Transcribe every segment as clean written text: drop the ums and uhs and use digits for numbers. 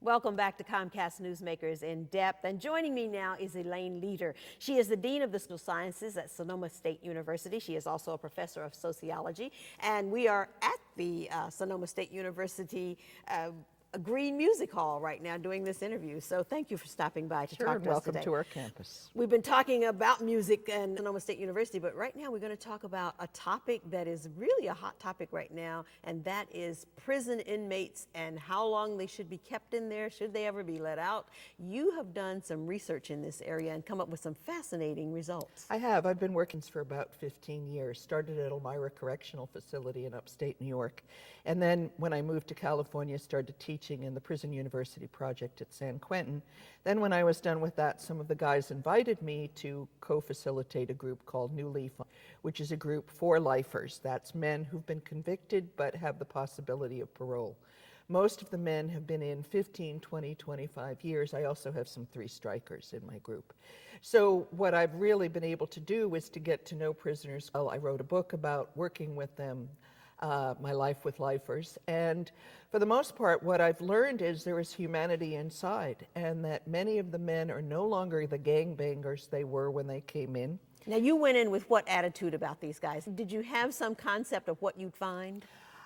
Welcome back to Comcast Newsmakers in Depth. And joining me now is Elaine Leeder. She is the Dean of the Social Sciences at Sonoma State University. She is also a Professor of Sociology. And we are at the Sonoma State University Green Music Hall right now doing this interview. So thank you for stopping by to talk to us today. Welcome to our campus. We've been talking about music and Sonoma State University, but right now we're going to talk about a topic that is really a hot topic right now, and that is prison inmates and how long they should be kept in there, should they ever be let out. You have done some research in this area and come up with some fascinating results. I have. I've been working for about 15 years. Started at Elmira Correctional Facility in upstate New York. And then when I moved to California, started teaching in the Prison University Project at San Quentin. Then when I was done with that, some of the guys invited me to co-facilitate a group called New Leaf, which is a group for lifers. That's men who've been convicted but have the possibility of parole. Most of the men have been in 15, 20, 25 years. I also have some three-strikers in my group. So what I've really been able to do is to get to know prisoners. Well, I wrote a book about working with them, My Life with Lifers. And for the most part, what I've learned is there is humanity inside, and that many of the men are no longer the gangbangers they were when they came in. Now, you went in with what attitude about these guys? Did you have some concept of what you'd find?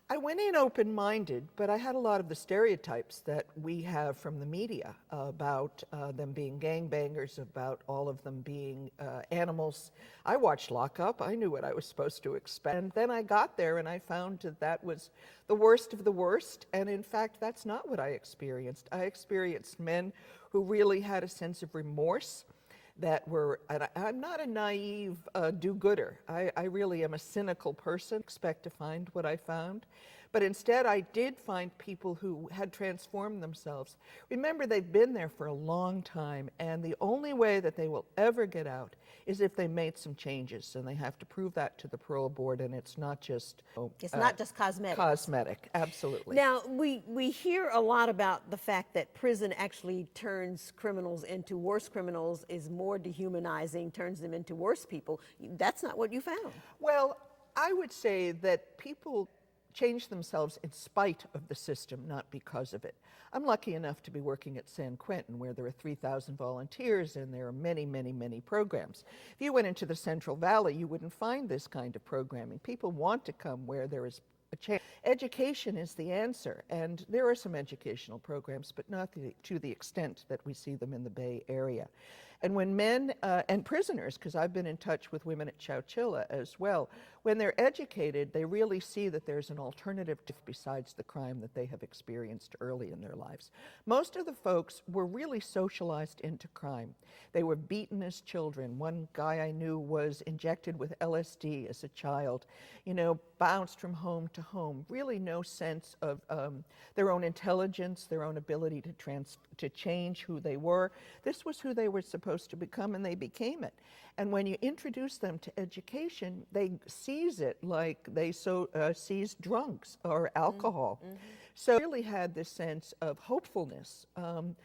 I went in open-minded, but I had a lot of the stereotypes that we have from the media about them being gangbangers, about all of them being animals. I watched Lock Up. I knew what I was supposed to expect. And then I got there and I found that that was the worst of the worst. And in fact, that's not what I experienced. I experienced men who really had a sense of remorse, that were, and I'm not a naive do-gooder. I really am a cynical person. Expect to find what I found. But instead, I did find people who had transformed themselves. Remember, they've been there for a long time, and the only way that they will ever get out is if they made some changes, and they have to prove that to the parole board, and it's not just... It's not just cosmetic. Cosmetic, absolutely. Now, we hear a lot about the fact that prison actually turns criminals into worse criminals, is more dehumanizing, turns them into worse people. That's not what you found. Well, I would say that people change themselves in spite of the system, not because of it. I'm lucky enough to be working at San Quentin, where there are 3,000 volunteers and there are many, many, many programs. If you went into the Central Valley, you wouldn't find this kind of programming. People want to come where there is a chance. Education is the answer, and there are some educational programs, but not to the extent that we see them in the Bay Area. And when men and prisoners, because I've been in touch with women at Chowchilla as well, when they're educated, they really see that there's an alternative besides the crime that they have experienced early in their lives. Most of the folks were really socialized into crime. They were beaten as children. One guy I knew was injected with LSD as a child, you know, bounced from home to home, really no sense of their own intelligence, their own ability to change who they were. This was who they were supposed to become, and they became it. And when you introduce them to education, they seize it like they seize drugs or alcohol. Mm-hmm. So I really had this sense of hopefulness. And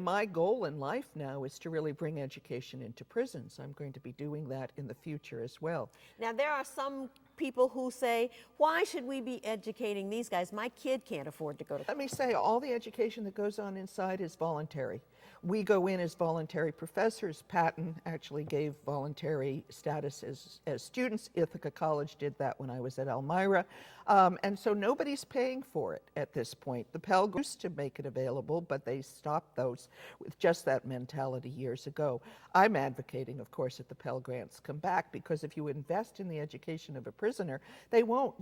my goal in life now is to really bring education into prisons. I'm going to be doing that in the future as well. Now, there are some people who say, why should we be educating these guys? My kid can't afford to go to... Let me say, all the education that goes on inside is voluntary. We go in as voluntary professors. Patton actually gave voluntary status as students. Ithaca College did that when I was at Elmira. And so nobody's paying for it at this point. The Pell used to make it available, but they stopped those with just that mentality years ago. I'm advocating, of course, that the Pell Grants come back, because if you invest in the education of a prisoner, they won't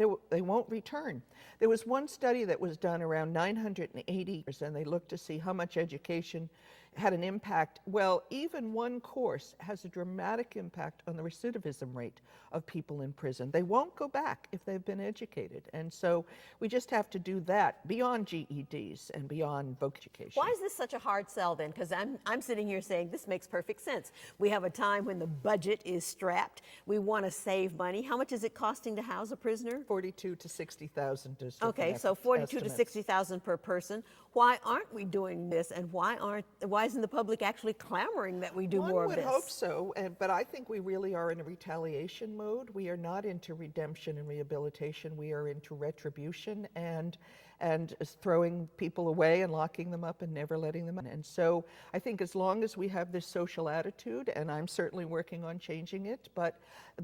return. There was one study that was done around 980 years, and they looked to see how much education had an impact. Well, even one course has a dramatic impact on the recidivism rate of people in prison. They won't go back if they've been educated. And so we just have to do that beyond GEDs and beyond voc education. Why is this such a hard sell then? Because I'm sitting here saying this makes perfect sense. We have a time when the budget is strapped. We want to save money. How much is it costing to house a prisoner? $42,000 to $60,000. Okay, so $42,000 to $60,000 per person. Why aren't we doing this, and why isn't the public actually clamoring that we do more of this? One would hope so, but I think we really are in a retaliation mode. We are not into redemption and rehabilitation. We are into retribution, and and throwing people away and locking them up and never letting them in. And so I think as long as we have this social attitude, and I'm certainly working on changing it, but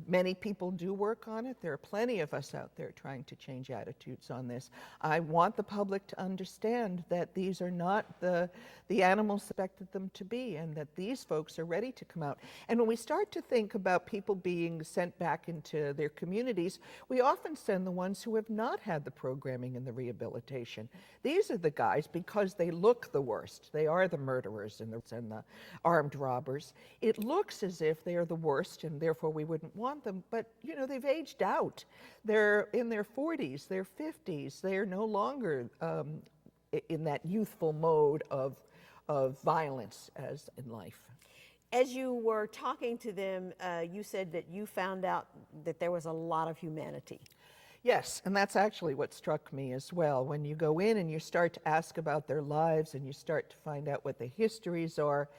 many people do work on it. There are plenty of us out there trying to change attitudes on this. I want the public to understand that these are not the animals expected them to be, and that these folks are ready to come out. And when we start to think about people being sent back into their communities, we often send the ones who have not had the programming and the rehabilitation. These are the guys, because they look the worst. They are the murderers and the armed robbers. It looks as if they are the worst, and therefore we wouldn't want them, but you know, they've aged out. They're in their 40s, their 50s. They are no longer in that youthful mode of violence as in life. As you were talking to them, you said that you found out that there was a lot of humanity. Yes, and that's actually what struck me as well. When you go in and you start to ask about their lives and you start to find out what the histories are,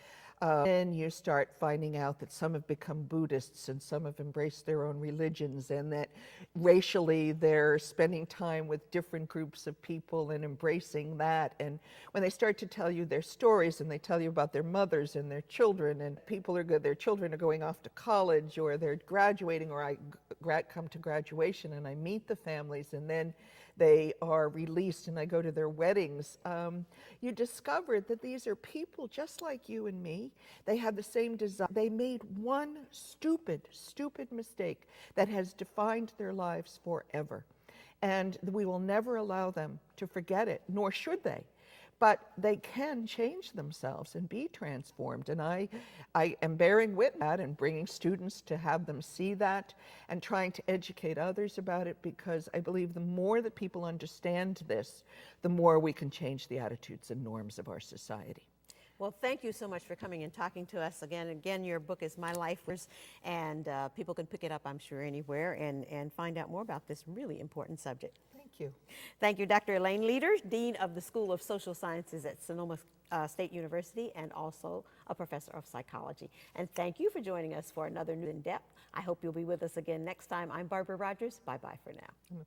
then you start finding out that some have become Buddhists and some have embraced their own religions, and that racially they're spending time with different groups of people and embracing that. And when they start to tell you their stories and they tell you about their mothers and their children, and people are good, their children are going off to college or they're graduating, or I come to graduation and I meet the families, and then they are released and I go to their weddings, you discover that these are people just like you and me. They have the same desire. They made one stupid mistake that has defined their lives forever. And we will never allow them to forget it, nor should they. But they can change themselves and be transformed. And I am bearing witness to that and bringing students to have them see that and trying to educate others about it, because I believe the more that people understand this, the more we can change the attitudes and norms of our society. Well, thank you so much for coming and talking to us again. Again, your book is My Life, and people can pick it up, I'm sure, anywhere and find out more about this really important subject. Thank you. Thank you, Dr. Elaine Leeder, Dean of the School of Social Sciences at Sonoma State University, and also a Professor of Psychology. And thank you for joining us for another New In Depth. I hope you'll be with us again next time. I'm Barbara Rogers. Bye-bye for now.